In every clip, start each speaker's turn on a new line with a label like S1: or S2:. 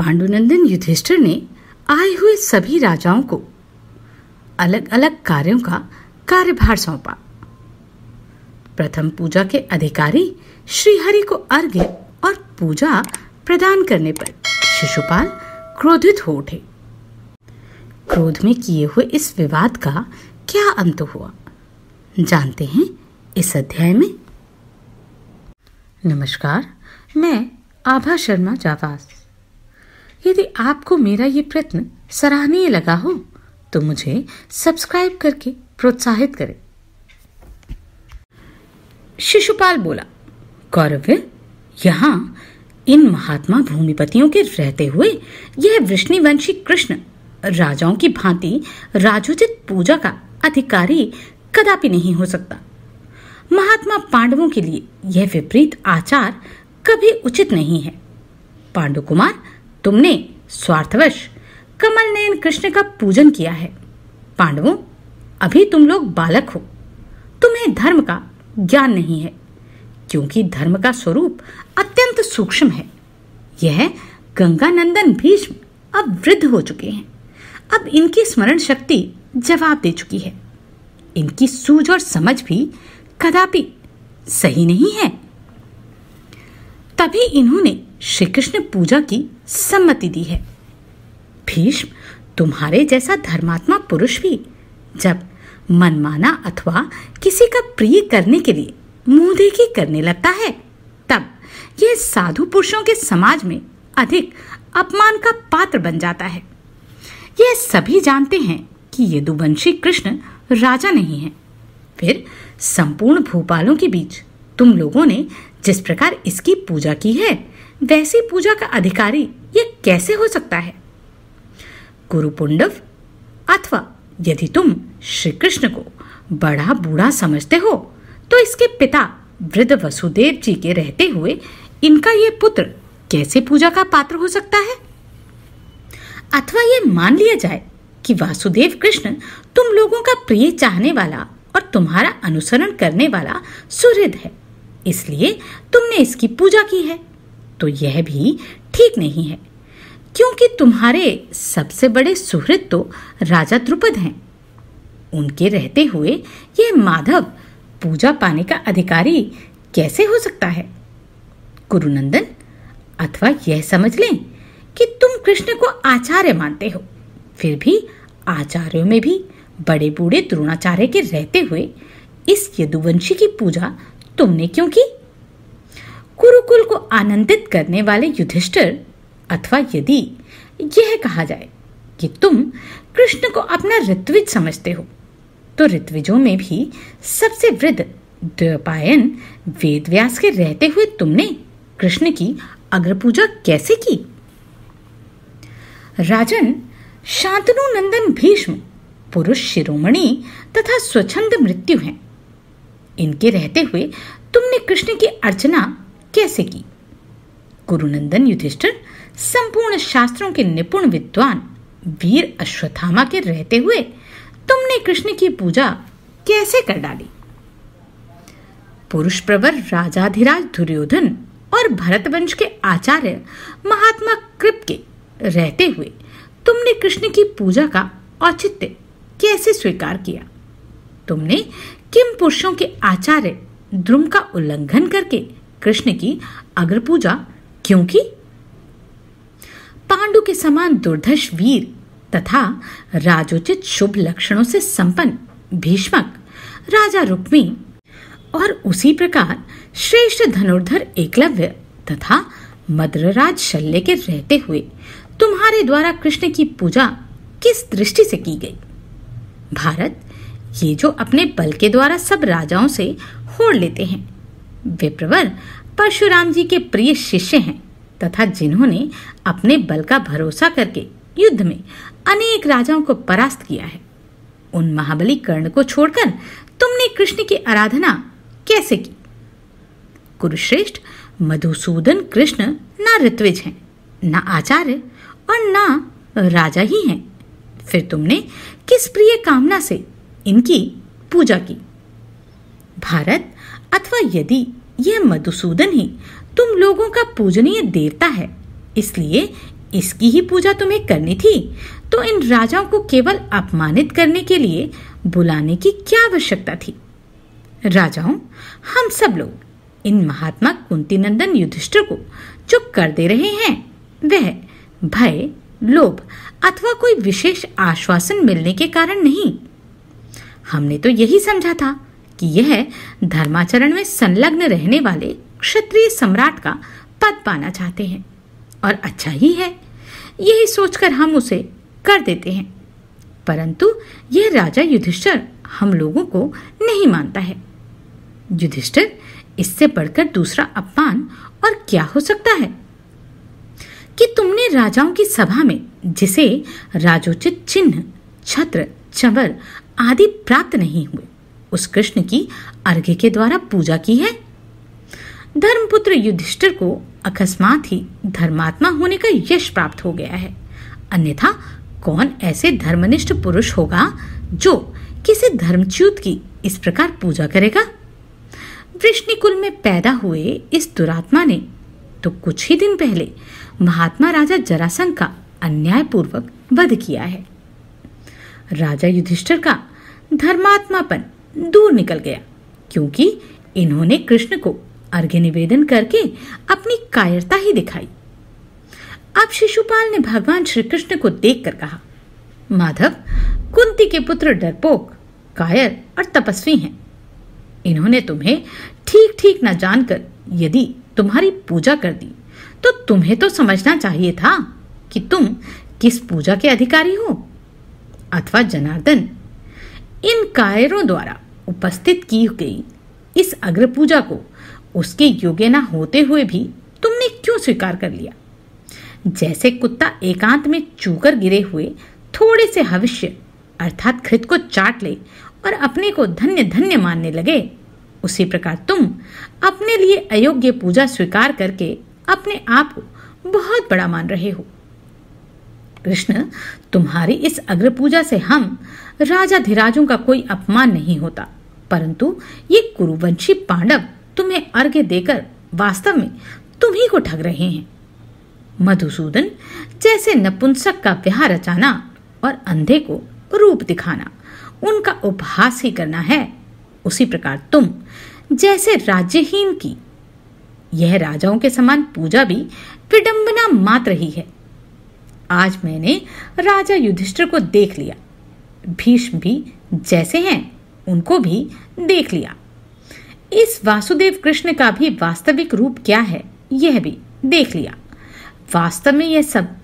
S1: पांडुनंदन युधिष्ठिर ने आए हुए सभी राजाओं को अलग अलग कार्यों का कार्यभार सौंपा। प्रथम पूजा के अधिकारी श्रीहरि को अर्घ्य और पूजा प्रदान करने पर शिशुपाल क्रोधित हो उठे। क्रोध में किए हुए इस विवाद का क्या अंत हुआ, जानते हैं इस अध्याय में। नमस्कार, मैं आभा शर्मा जावास। यदि आपको मेरा ये प्रयत्न सराहनीय लगा हो तो मुझे सब्सक्राइब करके प्रोत्साहित करें। शिशुपाल बोला, कौरव्य, यहाँ इन महात्मा भूमिपतियों के रहते हुए यह वृष्णिवंशी कृष्ण राजाओं की भांति राजोचित पूजा का अधिकारी कदापि नहीं हो सकता। महात्मा पांडवों के लिए यह विपरीत आचार कभी उचित नहीं है। पांडु कुमार, तुमने स्वार्थवश कमल नयन कृष्ण का पूजन किया है। पांडवों, अभी तुम लोग बालक हो, तुम्हें धर्म का ज्ञान नहीं है, क्योंकि धर्म का स्वरूप अत्यंत सूक्ष्म है। यह गंगानंदन भीष्म अब वृद्ध हो चुके हैं। अब इनकी स्मरण शक्ति जवाब दे चुकी है। इनकी सूझ और समझ भी कदापि सही नहीं है। तभी इन्होंने श्री कृष्ण पूजा की सम्मति दी है। भीष्म, तुम्हारे जैसा धर्मात्मा पुरुष भी जब मनमाना अथवा किसी का प्रिय करने के लिए मुंह देखी करने लगता है, तब यह साधु पुरुषों के समाज में अधिक अपमान का पात्र बन जाता है। यह सभी जानते हैं कि यदुवंशी कृष्ण राजा नहीं है। फिर संपूर्ण भूपालों के बीच तुम लोगों ने जिस प्रकार इसकी पूजा की है, वैसी पूजा का अधिकारी यह कैसे हो सकता है? कुरुपुंडव, अथवा यदि तुम श्री कृष्ण को बड़ा बूढ़ा समझते हो तो इसके पिता वृद्ध वसुदेव जी के रहते हुए इनका ये पुत्र कैसे पूजा का पात्र हो सकता है? अथवा ये मान लिया जाए कि वासुदेव कृष्ण तुम लोगों का प्रिय चाहने वाला और तुम्हारा अनुसरण करने वाला सुहृद है, इसलिए तुमने इसकी पूजा की है, तो यह भी ठीक नहीं है, क्योंकि तुम्हारे सबसे बड़े सुहृद तो राजा द्रुपद हैं। उनके रहते हुए यह माधव पूजा पाने का अधिकारी कैसे हो सकता है? कुरुनंदन, अथवा यह समझ लें कि तुम कृष्ण को आचार्य मानते हो, फिर भी आचार्यों में भी बड़े बूढ़े द्रोणाचार्य के रहते हुए इस यदुवंशी की पूजा तुमने क्यों की? कुरुकुल को आनंदित करने वाले युधिष्ठिर, अथवा यदि यह कहा जाए कि तुम कृष्ण को अपना ऋत्विज समझते हो, तो ऋत्विजों में भी सबसे वृद्ध द्वैपायन वेदव्यास के रहते हुए तुमने कृष्ण की अग्रपूजा कैसे की? राजन, शांतनु नंदन भीष्म पुरुष शिरोमणि तथा स्वच्छंद मृत्यु हैं। इनके रहते हुए तुमने कृष्ण की अर्चना कैसे की? कुरुनंदन युधिष्ठिर, संपूर्ण शास्त्रों के निपुण विद्वान वीर अश्वत्थामा के रहते हुए तुमने कृष्ण की पूजा कैसे कर डाली? पुरुष प्रवर राजाधिराज दुर्योधन और भरतवंश के आचार्य महात्मा कृप के रहते हुए तुमने कृष्ण की पूजा का औचित्य कैसे स्वीकार किया? तुमने किम पुरुषों के आचार्य द्रुम का उल्लंघन करके कृष्ण की अग्रपूजा क्यों की? पांडु के समान दुर्धर्ष वीर तथा राजोचित शुभ लक्षणों से संपन्न भीष्मक राजा रुक्मी और उसी प्रकार श्रेष्ठ धनुर्धर एकलव्य तथा मद्रराज शल्य के रहते हुए तुम्हारे द्वारा कृष्ण की पूजा किस दृष्टि से की गई? भारत, ये जो अपने बल के द्वारा सब राजाओं से होड़ लेते हैं, वे प्रवर परशुराम जी के प्रिय शिष्य हैं तथा जिन्होंने अपने बल का भरोसा करके युद्ध में अनेक राजाओं को परास्त किया है। उन महाबली कर्ण को छोड़कर तुमने कृष्ण की आराधना कैसे की? कुरुश्रेष्ठ, मधुसूदन कृष्ण ना ऋत्विज हैं, ना आचार्य और ना राजा ही हैं। फिर तुमने किस प्रिय कामना से इनकी पूजा की? भारत, अथवा यदि यह मधुसूदन ही तुम लोगों का पूजनीय देवता है, इसलिए इसकी ही पूजा तुम्हें करनी थी तो इन राजाओं को केवल अपमानित करने के लिए बुलाने की क्या आवश्यकता थी? राजाओं, हम सब लोग इन महात्मा कुंती नंदन युधिष्ठिर को जो कर दे रहे हैं वह भय, लोभ अथवा कोई विशेष आश्वासन मिलने के कारण नहीं। हमने तो यही समझा था कि यह धर्माचरण में संलग्न रहने वाले क्षत्रिय सम्राट का पद पाना चाहते हैं और अच्छा ही है, यही सोचकर हम उसे कर देते हैं। परंतु यह राजा युधिष्ठिर हम लोगों को नहीं मानता है। युधिष्ठिर, इससे बढ़कर दूसरा अपमान और क्या हो सकता है कि तुमने राजाओं की सभा में जिसे राजोचित चिन्ह, छत्र, चंवर आदि प्राप्त नहीं हुए उस कृष्ण की अर्घ्य के द्वारा पूजा की है। धर्मपुत्र युधिष्ठिर को अकस्मात ही धर्मात्मा होने का यश प्राप्त हो गया है, अन्यथा कौन ऐसे धर्मनिष्ठ पुरुष होगा जो किसी धर्मच्युत की इस प्रकार पूजा करेगा? वृष्णिकुल में पैदा हुए इस दुरात्मा ने तो कुछ ही दिन पहले महात्मा राजा जरासंध का अन्यायपूर्वक वध किया है। राजा युधिष्ठिर का धर्मात्मापन दूर निकल गया क्योंकि इन्होंने कृष्ण को अर्घ्य निवेदन करके अपनी कायरता ही दिखाई। अब शिशुपाल ने भगवान श्री कृष्ण को देखकर कहा, माधव, कुंती के पुत्र डरपोक, कायर और तपस्वी हैं। इन्होंने तुम्हें ठीक ठीक न जानकर यदि तुम्हारी पूजा कर दी तो तुम्हें तो समझना चाहिए था कि तुम किस पूजा के अधिकारी हो। अथवा जनार्दन, इन कायरों द्वारा उपस्थित की गई इस अग्र पूजा को उसके योग्य न होते हुए भी तुमने क्यों स्वीकार कर लिया? जैसे कुत्ता एकांत में चूकर गिरे हुए थोड़े से हविष्य अर्थात घृत को चाट ले और अपने को धन्य धन्य मानने लगे, उसी प्रकार तुम अपने लिए अयोग्य पूजा स्वीकार करके अपने आप को बहुत बड़ा मान रहे हो। कृष्ण, तुम्हारी इस अग्र पूजा से हम राजाधिराजों का कोई अपमान नहीं होता, परंतु ये कुरुवंशी पांडव तुम्हें अर्घ्य देकर वास्तव में तुम्ही को ठग रहे हैं। मधुसूदन, जैसे नपुंसक का ब्याह रचाना और अंधे को रूप दिखाना उनका उपहास ही करना है, उसी प्रकार तुम जैसे राज्यहीन की यह राजाओं के समान पूजा भी विडंबना मात्र ही है। आज मैंने राजा युधिष्ठिर को देख लिया, भीष्म भी जैसे हैं उनको भी देख लिया, इस वासुदेव कृष्ण का भी वास्तविक रूप क्या है यह भी देख लिया। वास्तव में यह सब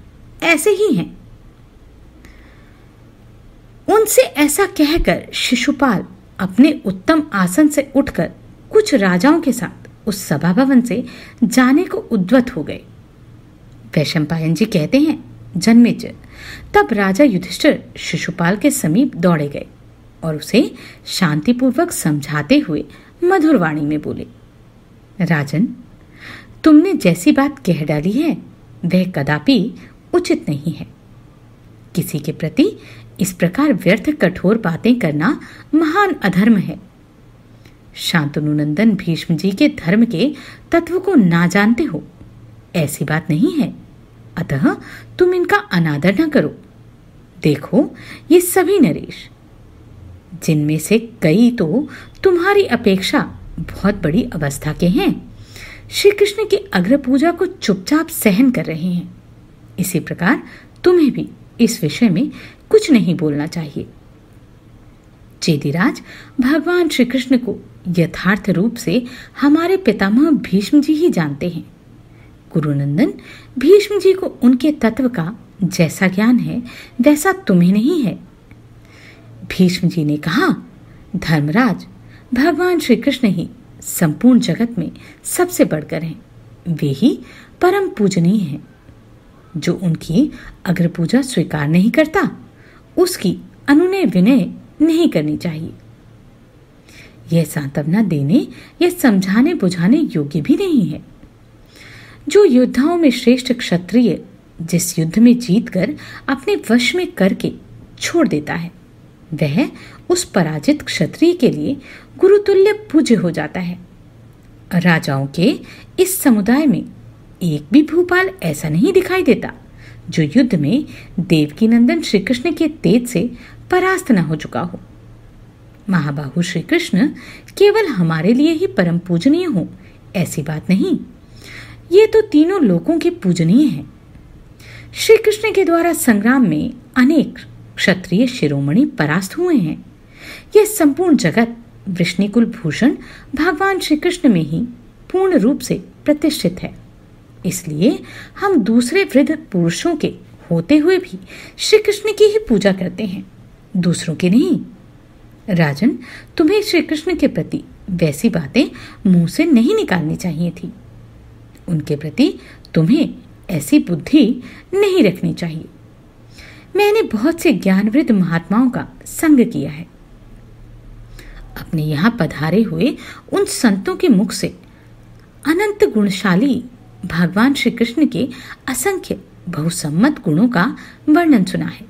S1: ऐसे ही हैं। उनसे ऐसा कहकर शिशुपाल अपने उत्तम आसन से उठकर कुछ राजाओं के साथ उस सभा भवन से जाने को उद्यत हो गए। वैशंपायन जी कहते हैं, जन्मेजय, तब राजा युधिष्ठिर शिशुपाल के समीप दौड़े गए और उसे शांतिपूर्वक समझाते हुए मधुर वाणी में बोले, राजन, तुमने जैसी बात कह डाली है वह कदापि उचित नहीं है। किसी के प्रति इस प्रकार व्यर्थ कठोर बातें करना महान अधर्म है। शांतनु नंदन भीष्म जी के धर्म के तत्व को ना जानते हो, ऐसी बात नहीं है, अतः तुम इनका अनादर न करो। देखो, ये सभी नरेश, जिनमें से कई तो तुम्हारी अपेक्षा बहुत बड़ी अवस्था के हैं, श्री कृष्ण की अग्र पूजा को चुपचाप सहन कर रहे हैं। इसी प्रकार तुम्हें भी इस विषय में कुछ नहीं बोलना चाहिए। चेदिराज, भगवान श्री कृष्ण को यथार्थ रूप से हमारे पितामह भीष्म जी ही जानते हैं। कुरुनंदन, भीष्म जी को उनके तत्व का जैसा ज्ञान है वैसा तुम्हें नहीं है। भीष्म जी ने कहा, धर्मराज, भगवान श्री कृष्ण ही संपूर्ण जगत में सबसे बढ़कर हैं, वे ही परम पूजनीय हैं। जो उनकी अग्र पूजा स्वीकार नहीं करता उसकी अनुनय विनय नहीं करनी चाहिए। यह सांत्वना देने या समझाने बुझाने योग्य भी नहीं है। जो योद्धाओं में श्रेष्ठ क्षत्रिय जिस युद्ध में जीतकर अपने वश में करके छोड़ देता है, वह उस पराजित क्षत्रिय के लिए गुरुतुल्य पूज्य हो जाता है। राजाओं के इस समुदाय में एक भी भूपाल ऐसा नहीं दिखाई देता जो युद्ध में देवकी नंदन श्री कृष्ण के तेज से परास्त न हो चुका हो। महाबाहु श्री कृष्ण केवल हमारे लिए ही परम पूजनीय हो ऐसी बात नहीं, ये तो तीनों लोकों के पूजनीय हैं। श्री कृष्ण के द्वारा संग्राम में अनेक क्षत्रिय शिरोमणि परास्त हुए हैं। यह संपूर्ण जगत वृष्णिकुल भूषण भगवान श्री कृष्ण में ही पूर्ण रूप से प्रतिष्ठित है। इसलिए हम दूसरे वृद्ध पुरुषों के होते हुए भी श्री कृष्ण की ही पूजा करते हैं, दूसरों की नहीं। राजन, तुम्हें श्री कृष्ण के प्रति वैसी बातें मुंह से नहीं निकालनी चाहिए थी। उनके प्रति तुम्हें ऐसी बुद्धि नहीं रखनी चाहिए। मैंने बहुत से ज्ञानवृद्ध महात्माओं का संग किया है। अपने यहाँ पधारे हुए उन संतों के मुख से अनंत गुणशाली भगवान श्री कृष्ण के असंख्य बहुसम्मत गुणों का वर्णन सुना है।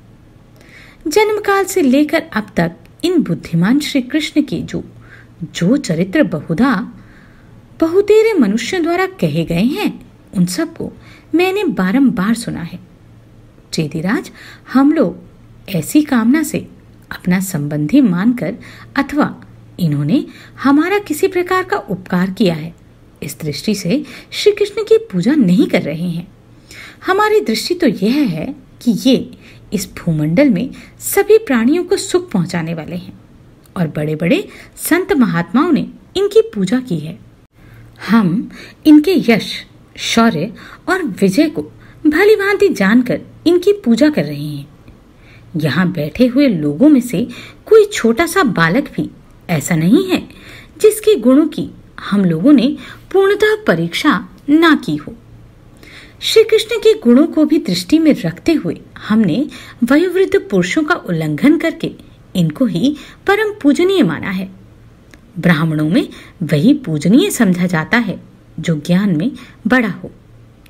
S1: जन्म काल से लेकर अब तक इन बुद्धिमान श्री कृष्ण के जो चरित्र बहुधा बहुतेरे मनुष्यों द्वारा कहे गए हैं, उन सबको मैंने बारंबार सुना है। चेदिराज, हम लोग ऐसी कामना से अपना संबंधी मानकर अथवा इन्होंने हमारा किसी प्रकार का उपकार किया है, इस दृष्टि से श्री कृष्ण की पूजा नहीं कर रहे हैं। हमारी दृष्टि तो यह है कि ये इस भूमंडल में सभी प्राणियों को सुख पहुंचाने वाले हैं और बड़े बड़े संत महात्माओं ने इनकी पूजा की है। हम इनके यश, शौर्य और विजय को भली भांति जानकर इनकी पूजा कर रहे हैं। यहाँ बैठे हुए लोगों में से कोई छोटा सा बालक भी ऐसा नहीं है जिसके गुणों की हम लोगों ने पूर्णतः परीक्षा ना की हो। श्री कृष्ण के गुणों को भी दृष्टि में रखते हुए हमने वयोवृद्ध पुरुषों का उल्लंघन करके इनको ही परम पूजनीय माना है। ब्राह्मणों में वही पूजनीय समझा जाता है जो ज्ञान में बड़ा हो,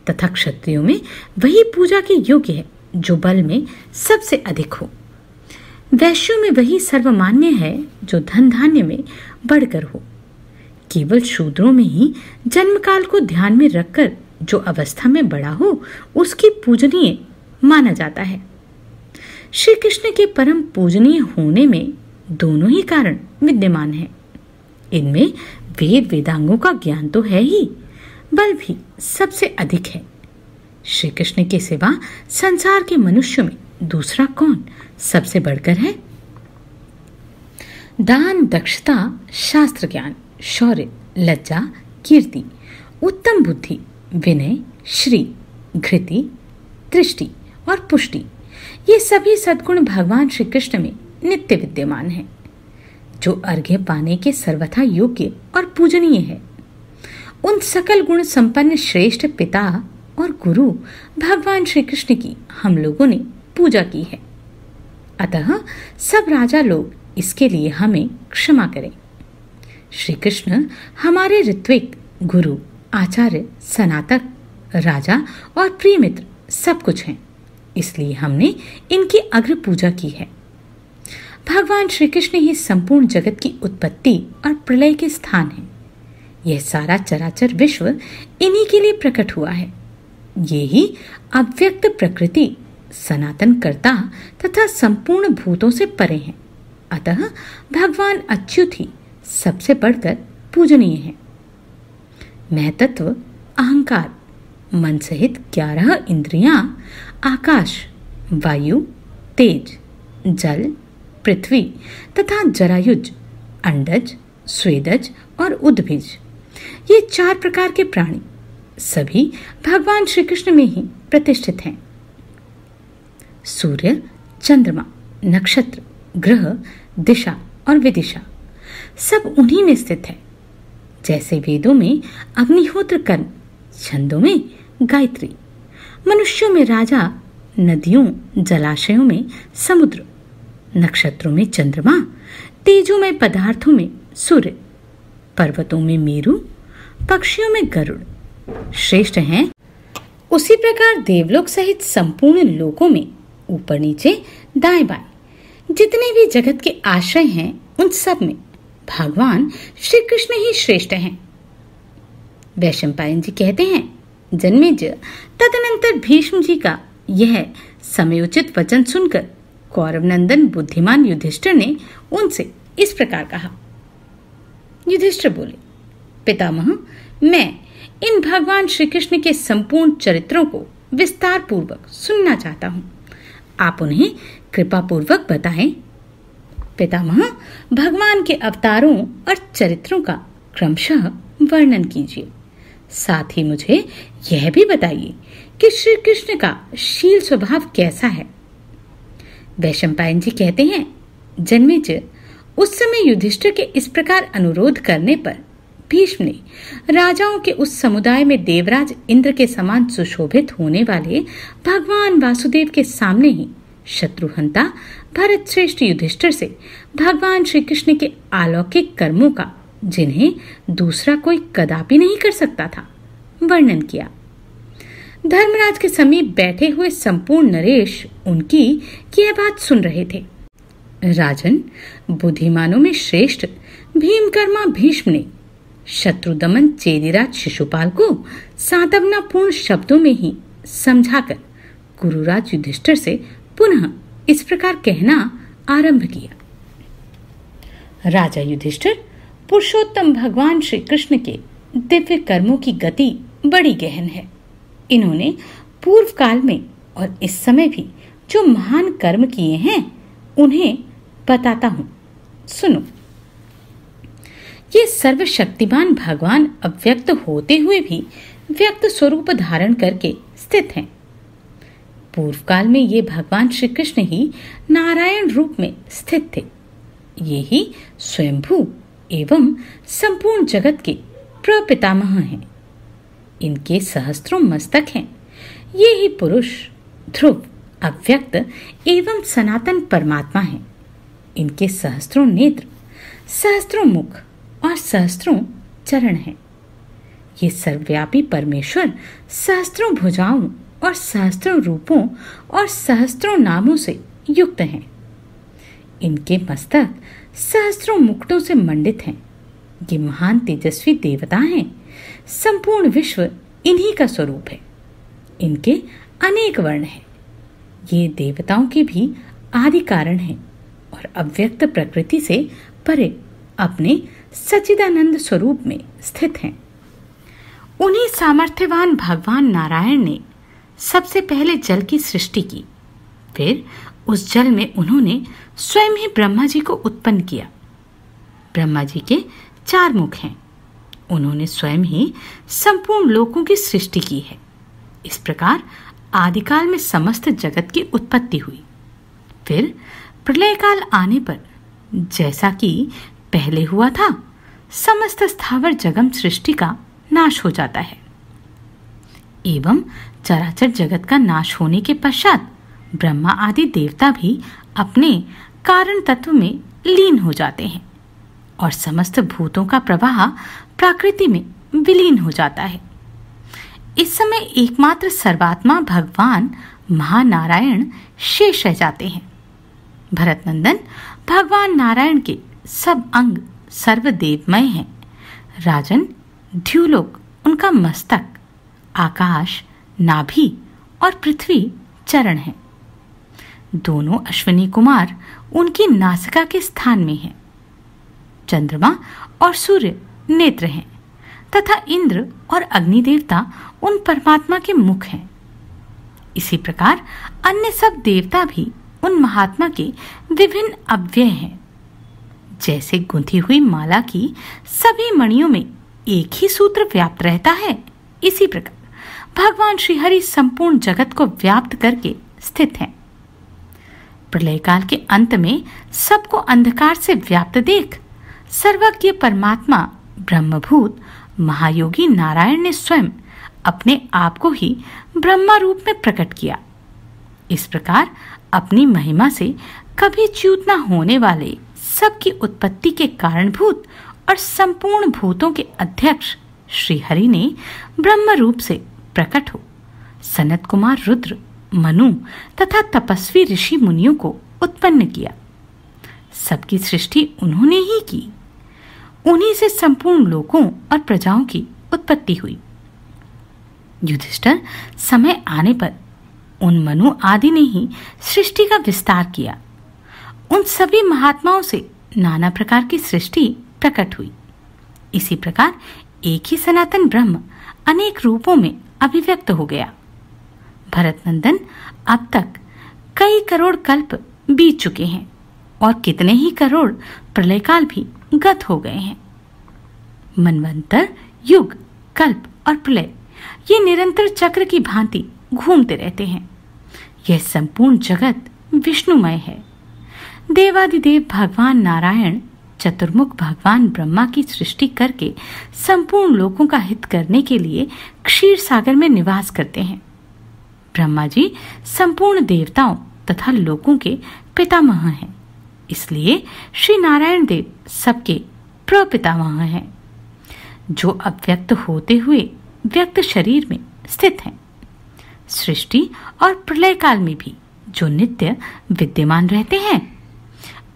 S1: तथा क्षत्रियों में वही पूजा के योग्य है जो बल में सबसे अधिक हो। वैश्यों में वही सर्वमान्य है जो धन धान्य में बढ़कर हो। केवल शूद्रों में ही जन्म काल को ध्यान में रखकर जो अवस्था में बड़ा हो उसकी पूजनीय माना जाता है। श्री कृष्ण के परम पूजनीय होने में दोनों ही कारण विद्यमान हैं। इनमें वेद वेदांगों का ज्ञान तो है ही, बल भी सबसे अधिक है। श्री कृष्ण के सिवा संसार के मनुष्यों में दूसरा कौन सबसे बढ़कर है? दान, दक्षता, शास्त्र ज्ञान, शौर्य, लज्जा, कीर्ति, उत्तम बुद्धि, विनय, श्री, घृति, दृष्टि और पुष्टि, ये सभी सद्गुण भगवान श्री कृष्ण में नित्य विद्यमान हैं, जो अर्घ्य पाने के सर्वथा योग्य और पूजनीय है। उन सकल गुण संपन्न श्रेष्ठ पिता और गुरु भगवान श्री कृष्ण की हम लोगों ने पूजा की है। अतः सब राजा लोग इसके लिए हमें क्षमा करें। श्री कृष्ण हमारे ऋत्विक, गुरु, आचार्य, सनातक, राजा और प्रिय मित्र सब कुछ हैं, इसलिए हमने इनकी अग्र पूजा की है। भगवान श्री कृष्ण ही संपूर्ण जगत की उत्पत्ति और प्रलय के स्थान है। यह सारा चराचर विश्व इन्हीं के लिए प्रकट हुआ है। ये ही अव्यक्त प्रकृति, सनातन कर्ता तथा संपूर्ण भूतों से परे हैं। अतः भगवान अच्युत ही सबसे बढ़कर पूजनीय है। मैं तत्व, अहंकार, मन सहित 11 इंद्रियां, आकाश, वायु, तेज, जल, पृथ्वी तथा जरायुज, अंडज, स्वेदज और उद्भिज, ये 4 प्रकार के प्राणी सभी भगवान श्री कृष्ण में ही प्रतिष्ठित हैं। सूर्य, चंद्रमा, नक्षत्र, ग्रह, दिशा और विदिशा सब उन्हीं में स्थित है। जैसे वेदों में अग्निहोत्र कर्म, छंदों में गायत्री, मनुष्यों में राजा, नदियों जलाशयों में समुद्र, नक्षत्रों में चंद्रमा, तेजोमय पदार्थों में सूर्य, पर्वतों में मेरु, पक्षियों में गरुड़ श्रेष्ठ हैं, उसी प्रकार देवलोक सहित संपूर्ण लोकों में ऊपर नीचे दाएं बाएं जितने भी जगत के आश्रय हैं, उन सब में भगवान श्री कृष्ण ही श्रेष्ठ हैं। वैशंपायन जी कहते हैं, जन्मेजय तदनंतर भीष्म जी का यह समयोचित वचन सुनकर कौरवनंदन बुद्धिमान युधिष्ठिर ने उनसे इस प्रकार कहा। युधिष्ठिर बोले, पितामह, मैं इन भगवान श्री कृष्ण के संपूर्ण चरित्रों को विस्तार पूर्वक सुनना चाहता हूँ। आप उन्हें कृपा पूर्वक बताएं। पितामह, भगवान के अवतारों और चरित्रों का क्रमशः वर्णन कीजिए। साथ ही मुझे यह भी बताइए कि श्री कृष्ण का शील स्वभाव कैसा है। वैशंपायन जी कहते हैं, जन्मेजय, उस समय युधिष्ठिर के इस प्रकार अनुरोध करने पर भीष्म ने राजाओं के उस समुदाय में देवराज इंद्र के समान सुशोभित होने वाले भगवान वासुदेव के सामने ही शत्रुहंता भरत श्रेष्ठ युधिष्ठिर से भगवान श्री कृष्ण के अलौकिक कर्मों का, जिन्हें दूसरा कोई कदापि नहीं कर सकता था, वर्णन किया। धर्मराज के समीप बैठे हुए संपूर्ण नरेश उनकी यह बात सुन रहे थे। राजन, बुद्धिमानों में श्रेष्ठ भीमकर्मा भीष्म ने शत्रुदमन चेदिराज शिशुपाल को सांत्वनापूर्ण शब्दों में ही समझाकर गुरुराज युधिष्ठिर से पुनः इस प्रकार कहना आरंभ किया। राजा युधिष्ठिर, पुरुषोत्तम भगवान श्री कृष्ण के दिव्य कर्मों की गति बड़ी गहन है। इन्होंने पूर्व काल में और इस समय भी जो महान कर्म किए हैं, उन्हें बताता हूं, सुनो। ये सर्वशक्तिमान भगवान अव्यक्त होते हुए भी व्यक्त स्वरूप धारण करके स्थित हैं। पूर्व काल में ये भगवान श्री कृष्ण ही नारायण रूप में स्थित थे। ये ही स्वयंभू एवं संपूर्ण जगत के प्रपितामह हैं। इनके सहस्त्रों मस्तक हैं। ये ही पुरुष, ध्रुव, अव्यक्त एवं सनातन परमात्मा हैं। इनके सहस्त्रों नेत्र, सहस्त्रों मुख और सहस्त्रों चरण हैं। ये सर्वव्यापी परमेश्वर सहस्त्रों भुजाओं और सहस्त्रों रूपों और सहस्त्रों नामों से युक्त हैं। इनके मस्तक सहस्त्रों मुकुटों से मंडित हैं। ये महान तेजस्वी देवता हैं। संपूर्ण विश्व इन्हीं का स्वरूप है। इनके अनेक वर्ण हैं। ये देवताओं के भी आदि कारण हैं और अव्यक्त प्रकृति से परे अपने सच्चिदानंद स्वरूप में स्थित हैं। उन्हीं सामर्थ्यवान भगवान नारायण ने सबसे पहले जल की सृष्टि की। फिर उस जल में उन्होंने स्वयं ही ब्रह्मा जी को उत्पन्न किया। ब्रह्मा जी के 4 मुख हैं। उन्होंने स्वयं ही संपूर्ण लोकों की सृष्टि की है। इस प्रकार आदिकाल में समस्त जगत की उत्पत्ति हुई। फिर प्रलय काल आने पर जैसा कि पहले हुआ था, समस्त स्थावर जगम सृष्टि का नाश हो जाता है एवं चराचर जगत का नाश होने के पश्चात ब्रह्मा आदि देवता भी अपने कारण तत्व में लीन हो जाते हैं और समस्त भूतों का प्रवाह प्रकृति में विलीन हो जाता है। इस समय एकमात्र सर्वात्मा भगवान महानारायण शेष रह जाते हैं। भरतनंदन, भगवान नारायण के सब अंग सर्वदेवमय हैं। राजन, द्युलोक उनका मस्तक, आकाश, नाभि और पृथ्वी चरण हैं। दोनों अश्विनी कुमार उनकी नासिका के स्थान में हैं। चंद्रमा और सूर्य नेत्र हैं तथा इंद्र और अग्नि देवता उन परमात्मा के मुख हैं। इसी प्रकार अन्य सब देवता भी उन महात्मा के विभिन्न अव्यय हैं। जैसे गुंथी हुई माला की सभी मणियों में एक ही सूत्र व्याप्त रहता है, इसी प्रकार भगवान श्रीहरि संपूर्ण जगत को व्याप्त करके स्थित हैं। प्रलय काल के अंत में सबको अंधकार से व्याप्त देख सर्वज्ञ परमात्मा ब्रह्मभूत महायोगी नारायण ने स्वयं अपने आप को ही ब्रह्मा रूप में प्रकट किया। इस प्रकार अपनी महिमा से कभी च्युत न होने वाले सबकी उत्पत्ति के कारणभूत और संपूर्ण भूतों के अध्यक्ष श्री हरि ने ब्रह्म रूप से प्रकट हो सनत कुमार रुद्र, मनु तथा तपस्वी ऋषि मुनियों को उत्पन्न किया। सबकी सृष्टि उन्होंने ही की। उन्हीं से संपूर्ण लोकों और प्रजाओं की उत्पत्ति हुई। युधिष्ठिर, समय आने पर उन मनु आदि ने ही सृष्टि का विस्तार किया। उन सभी महात्माओं से नाना प्रकार की सृष्टि प्रकट हुई। इसी प्रकार एक ही सनातन ब्रह्म अनेक रूपों में अभिव्यक्त हो गया। भरत नंदन, अब तक कई करोड़ कल्प बीत चुके हैं और कितने ही करोड़ प्रलयकाल भी गत हो गए हैं। मनवंतर, युग, कल्प और प्रलय ये निरंतर चक्र की भांति घूमते रहते हैं। यह संपूर्ण जगत विष्णुमय है। देवादिदेव भगवान नारायण चतुर्मुख भगवान ब्रह्मा की सृष्टि करके संपूर्ण लोगों का हित करने के लिए क्षीर सागर में निवास करते हैं। ब्रह्मा जी संपूर्ण देवताओं तथा लोगों के पितामह हैं, इसलिए श्री नारायण देव सबके प्रपितामह हैं, जो अव्यक्त होते हुए व्यक्त शरीर में स्थित हैं। सृष्टि और प्रलय काल में भी जो नित्य विद्यमान रहते हैं,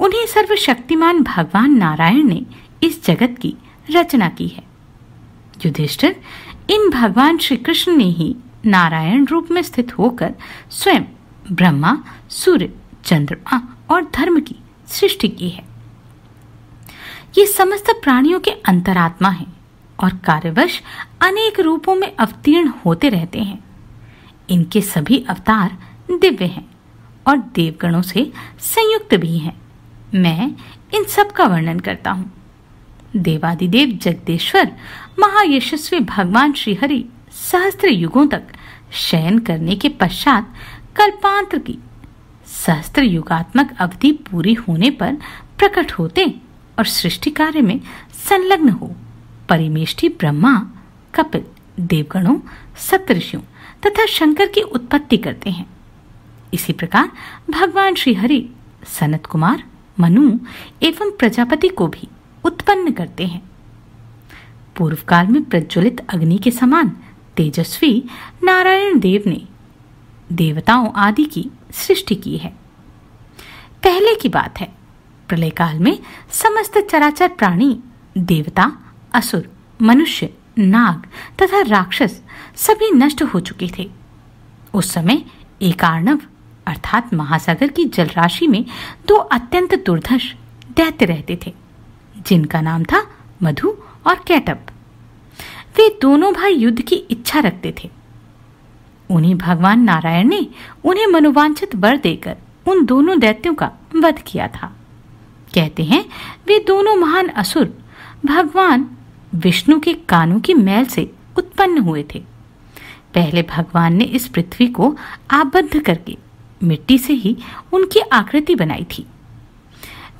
S1: उन्हीं सर्वशक्तिमान भगवान नारायण ने इस जगत की रचना की है। युधिष्ठिर, इन भगवान श्री कृष्ण ने ही नारायण रूप में स्थित होकर स्वयं ब्रह्मा, सूर्य, चंद्रमा और धर्म की सृष्टि की है। ये समस्त प्राणियों के अंतरात्मा हैं और कार्यवश अनेक रूपों में अवतीर्ण होते रहते हैं। इनके सभी अवतार दिव्य हैं और देवगणों से संयुक्त भी हैं। मैं इन सब का वर्णन करता हूँ। देवादिदेव जगदेश्वर महायशस्वी भगवान श्रीहरि सहस्त्र युगों तक शयन करने के पश्चात कल्पांतर की सहस्त्र युगात्मक अवधि पूरी होने पर प्रकट होते और सृष्टि कार्य में संलग्न हो परिमेष्ठी ब्रह्मा, कपिल, देवगणों, सप्तऋषियों तथा शंकर की उत्पत्ति करते हैं। इसी प्रकार भगवान श्रीहरि सनत कुमार, मनु एवं प्रजापति को भी उत्पन्न करते हैं। पूर्व काल में प्रज्वलित अग्नि के समान तेजस्वी नारायण देव ने देवताओं आदि की सृष्टि की है। पहले की बात है, प्रलय काल में समस्त चराचर प्राणी, देवता, असुर, मनुष्य, नाग तथा राक्षस सभी नष्ट हो चुके थे। उस समय एक आर्णव अर्थात महासागर की जलराशि में दो अत्यंत दुर्धर्ष दैत्य रहते थे, जिनका नाम था मधु और कैटभ। वे दोनों भाई युद्ध की इच्छा रखते थे। उन्हीं भगवान नारायण ने उन्हें मनोवांछित वर देकर उन दोनों दैत्यों का वध किया था। कहते हैं वे दोनों महान असुर भगवान विष्णु के कानों की मैल से उत्पन्न हुए थे। पहले भगवान ने इस पृथ्वी को आबद्ध करके मिट्टी से ही उनकी आकृति बनाई थी।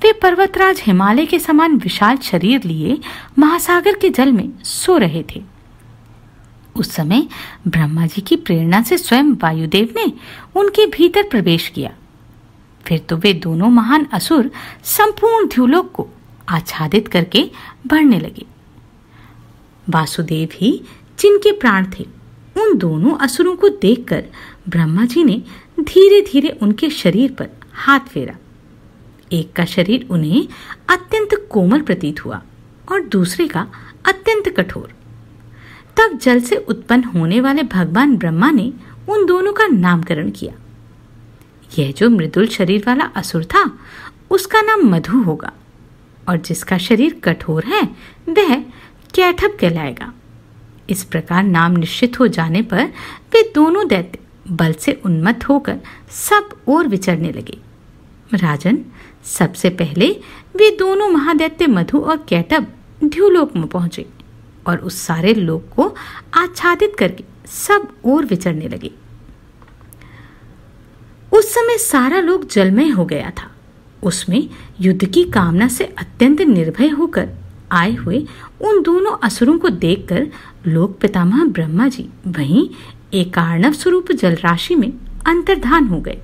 S1: वे पर्वतराज हिमालय के समान विशाल शरीर लिए महासागर के जल में सो रहे थे। उस समय ब्रह्मा जी की प्रेरणा से स्वयं वायुदेव ने उनके भीतर प्रवेश किया। फिर तो वे दोनों महान असुर संपूर्ण द्युलोक को आच्छादित करके बढ़ने लगे। वासुदेव ही जिनके प्राण थे, उन दोनों असुरों को देखकर ब्रह्मा जी ने धीरे धीरे उनके शरीर पर हाथ फेरा। एक का शरीर उन्हें अत्यंत कोमल प्रतीत हुआ और दूसरे का अत्यंत कठोर। तब जल से उत्पन्न होने वाले भगवान ब्रह्मा ने उन दोनों का नामकरण किया। यह जो मृदुल शरीर वाला असुर था, उसका नाम मधु होगा, और जिसका शरीर कठोर है वह कैटभ कहलाएगा। इस प्रकार नाम निश्चित हो जाने पर वे दोनों दैत्य बल से उन्मत्त होकर सब ओर विचरने लगे। राजन, सबसे पहले वे दोनों महादैत्य मधु और कैटभ द्युलोक में पहुंचे और उस सारे लोक को आच्छादित करके सब ओर विचरने लगे। उस समय सारा लोक जलमय हो गया था। उसमें युद्ध की कामना से अत्यंत निर्भय होकर आए हुए उन दोनों असुरों को देखकर लोक पितामह ब्रह्मा जी वहीं एकार्णव स्वरूप जलराशि में अंतर्धान हो गए।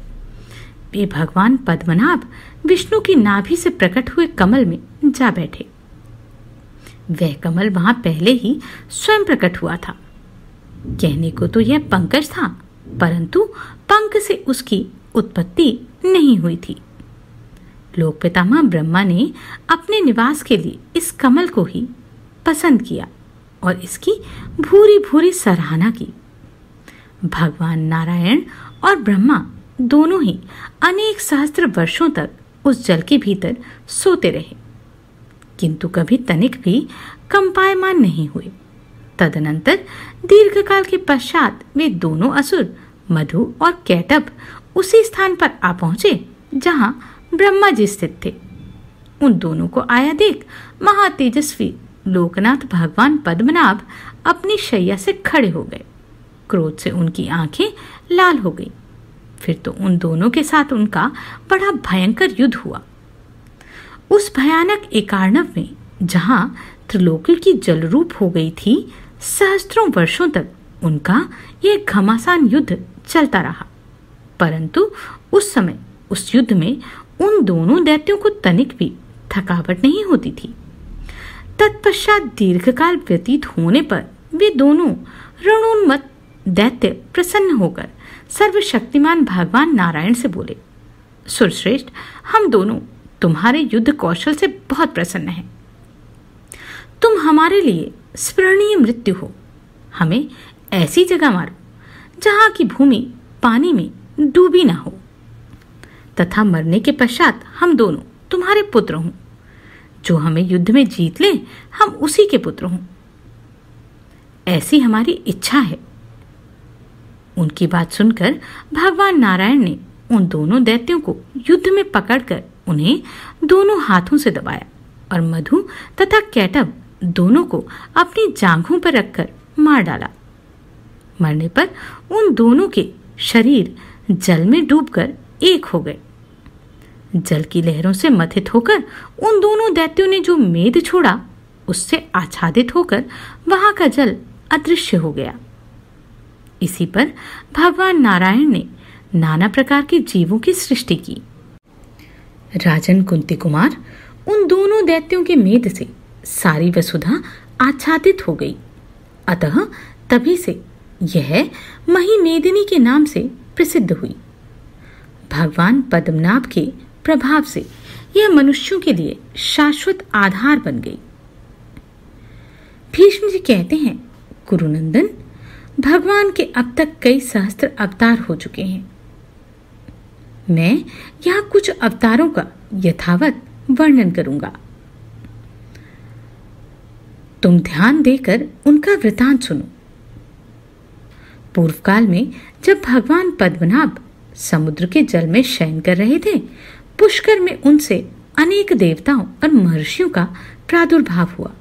S1: वे भगवान पद्मनाभ विष्णु की नाभि से प्रकट हुए कमल में जा बैठे। वह कमल वहां पहले ही स्वयं प्रकट हुआ था। कहने को तो यह पंकज था, परंतु पंख से उसकी उत्पत्ति नहीं हुई थी। लोक पितामह ब्रह्मा ने अपने निवास के लिए इस कमल को ही पसंद किया और इसकी भूरी भूरी सराहना की। भगवान नारायण और ब्रह्मा दोनों ही अनेक सहस्त्र वर्षों तक उस जल के भीतर सोते रहे, किंतु कभी तनिक भी कंपायमान नहीं हुए। तदनंतर दीर्घकाल के पश्चात वे दोनों असुर मधु और कैटभ उसी स्थान पर आ पहुंचे जहां ब्रह्मा जी स्थित थे। उन दोनों को आया देख महातेजस्वी लोकनाथ भगवान पद्मनाभ अपनी शैया से खड़े हो गए। क्रोध से उनकी आंखें लाल हो गई। फिर तो उन दोनों के साथ उनका बड़ा भयंकर युद्ध हुआ। उस भयानक एकार्णव में जहां त्रिलोकी की जलरूप हो गई थी, सहस्त्रों वर्षों तक उनका यह घमासान युद्ध चलता रहा। परंतु उस समय उस युद्ध में उन दोनों दैत्यों को तनिक भी थकावट नहीं होती थी। तत्पश्चात दीर्घकाल व्यतीत होने पर वे दोनों रणोन्मत्त दैत्य प्रसन्न होकर सर्वशक्तिमान भगवान नारायण से बोले, सुरश्रेष्ठ, हम दोनों तुम्हारे युद्ध कौशल से बहुत प्रसन्न हैं। तुम हमारे लिए स्मरणीय मृत्यु हो। हमें ऐसी जगह मारो जहां की भूमि पानी में डूबी ना हो, तथा मरने के पश्चात हम दोनों तुम्हारे पुत्र हों। जो हमें युद्ध में जीत ले, हम उसी के पुत्र हों। ऐसी हमारी इच्छा है। उनकी बात सुनकर भगवान नारायण ने उन दोनों दैत्यों को युद्ध में पकड़कर उन्हें दोनों हाथों से दबाया और मधु तथा कैटभ दोनों को अपनी जांघों पर रखकर मार डाला। मरने पर उन दोनों के शरीर जल में डूबकर एक हो गए। जल की लहरों से मथित होकर उन दोनों दैत्यों ने जो मेद छोड़ा, उससे आच्छादित होकर वहां का जल अदृश्य हो गया। इसी पर भगवान नारायण ने नाना प्रकार के जीवों की सृष्टि की। राजन कुंती कुमार, उन दोनों दैत्यों के मेद से सारी वसुधा आच्छादित हो गई। अतः तभी से यह महिमेदिनी के नाम से प्रसिद्ध हुई। भगवान पद्मनाभ के प्रभाव से यह मनुष्यों के लिए शाश्वत आधार बन गई। भीष्म जी कहते हैं, कुरुनंदन, भगवान के अब तक कई सहस्त्र अवतार हो चुके हैं। मैं यहाँ कुछ अवतारों का यथावत वर्णन करूंगा। तुम ध्यान देकर उनका वृतांत सुनो। पूर्व काल में जब भगवान पद्मनाभ समुद्र के जल में शयन कर रहे थे, पुष्कर में उनसे अनेक देवताओं और महर्षियों का प्रादुर्भाव हुआ।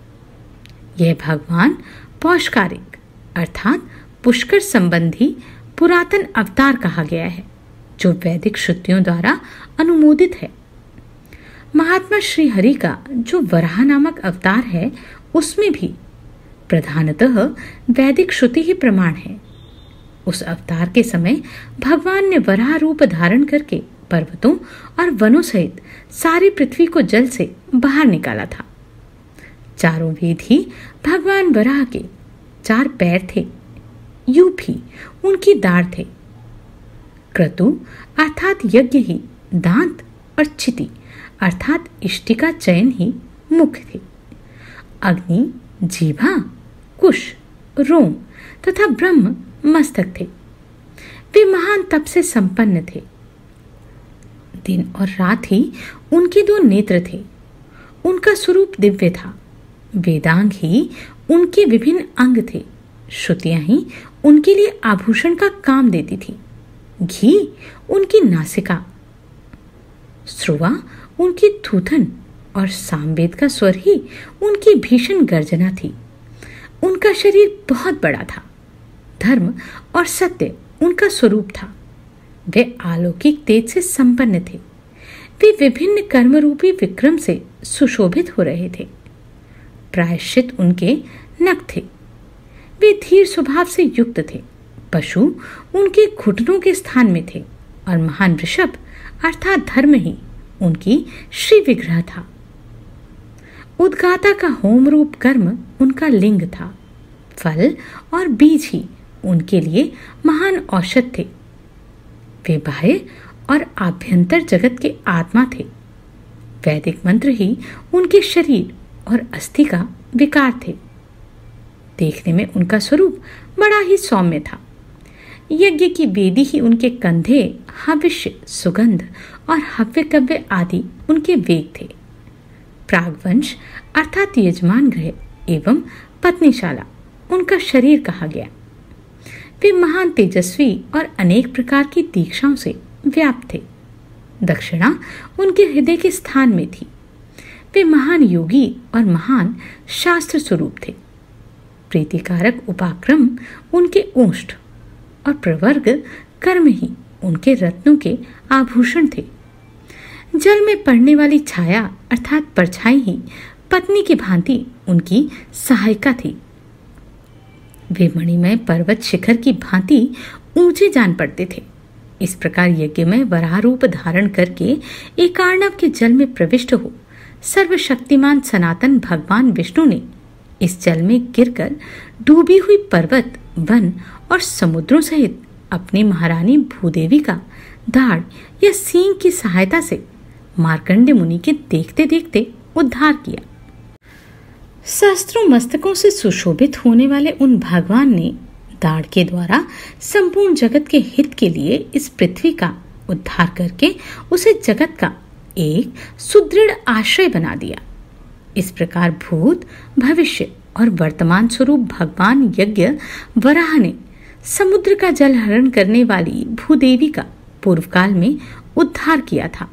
S1: यह भगवान पौष्कारिक अर्थात पुष्कर संबंधी पुरातन अवतार कहा गया है, जो वैदिक श्रुतियों द्वारा अनुमोदित है। महात्मा श्री हरि का जो वराह नामक अवतार है, उसमें भी प्रधानतः वैदिक श्रुति ही प्रमाण है। उस अवतार के समय भगवान ने वराह रूप धारण करके पर्वतों और वनों सहित सारी पृथ्वी को जल से बाहर निकाला था। चारों वेद ही भगवान वराह के 4 पैर थे, यूप ही उनकी दाढ़ थे। क्रतु अर्थात यज्ञ ही दांत और चिति अर्थात इष्टिका चयन ही मुख थे। अग्नि जीभा, कुश, रोम तथा ब्रह्म मस्तक थे। वे महान तप से संपन्न थे। दिन और रात ही उनके 2 नेत्र थे। उनका स्वरूप दिव्य था। वेदांग ही उनके विभिन्न अंग थे। श्रुतियां ही उनके लिए आभूषण का काम देती थी। घी उनकी नासिका, श्रुवा उनकी थूथन और सामवेद का स्वर ही उनकी भीषण गर्जना थी। उनका शरीर बहुत बड़ा था। धर्म और सत्य उनका स्वरूप था। वे अलौकिक तेज से संपन्न थे। वे विभिन्न कर्मरूपी विक्रम से सुशोभित हो रहे थे। प्रायश्चित उनके नख थे। वे धीर स्वभाव से युक्त थे। पशु उनके घुटनों के स्थान में थे और महान ऋषभ अर्थात धर्म ही उनकी श्री विग्रह था। उद्गाता का होम रूप कर्म उनका लिंग था। फल और बीज ही उनके लिए महान औषध थे। वे बाह्य और आभ्यंतर जगत के आत्मा थे। वैदिक मंत्र ही उनके शरीर और अस्थि का विकार थे। देखने में उनका स्वरूप बड़ा ही सौम्य था। यज्ञ की वेदी ही उनके कंधे, हविष्य, सुगंध और हव्य कव्य आदि उनके वेग थे। प्रागवंश अर्थात यजमान गृह एवं पत्नीशाला उनका शरीर कहा गया। वे महान तेजस्वी और अनेक प्रकार की दीक्षाओं से व्याप्त थे। दक्षिणा उनके हृदय के स्थान में थी। वे महान योगी और महान शास्त्र स्वरूप थे। प्रीतिकारक उपाक्रम उनके ओष्ठ और प्रवर्ग कर्म ही उनके रत्नों के आभूषण थे। जल में पड़ने वाली छाया अर्थात परछाई ही पत्नी की भांति उनकी सहायिका थी। वे मणिमय पर्वत शिखर की भांति ऊंचे जान पड़ते थे। इस प्रकार यज्ञ में वराह रूप धारण करके एकार्णव के जल में प्रविष्ट हो सर्वशक्तिमान सनातन भगवान विष्णु ने इस जल में गिरकर डूबी हुई पर्वत, वन और समुद्रों सहित अपनी महारानी भूदेवी का दाढ़ या सींग की सहायता से मार्कंडे मुनि के देखते देखते उद्धार किया। सहस्त्रों मस्तकों से सुशोभित होने वाले उन भगवान ने दाढ़ के द्वारा संपूर्ण जगत के हित के लिए इस पृथ्वी का उद्धार करके उसे जगत का एक सुदृढ़ आश्रय बना दिया। इस प्रकार भूत, भविष्य और वर्तमान स्वरूप भगवान यज्ञ वराह ने समुद्र का जल हरण करने वाली भूदेवी का पूर्व काल में उद्धार किया था।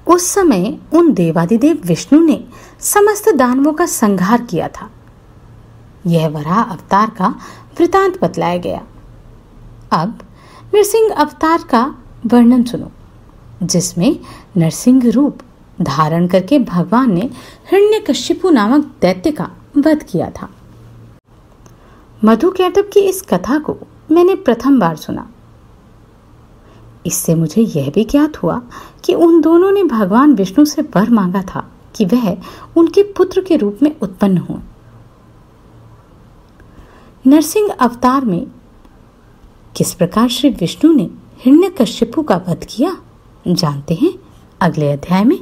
S1: उस समय उन देवादिदेव विष्णु ने समस्त दानवों का संहार किया था। यह वराह अवतार का वृतांत बतलाया गया। अब नरसिंह अवतार का वर्णन सुनो, जिसमें नरसिंह रूप धारण करके भगवान ने हिरण्यकश्यपु नामक दैत्य का वध किया था। मधुकैटभ की इस कथा को मैंने प्रथम बार सुना। इससे मुझे यह भी ज्ञात हुआ कि उन दोनों ने भगवान विष्णु से वर मांगा था कि वह उनके पुत्र के रूप में उत्पन्न हो। नरसिंह अवतार में किस प्रकार श्री विष्णु ने हिरण्यकश्यपु का वध किया जानते हैं अगले अध्याय में।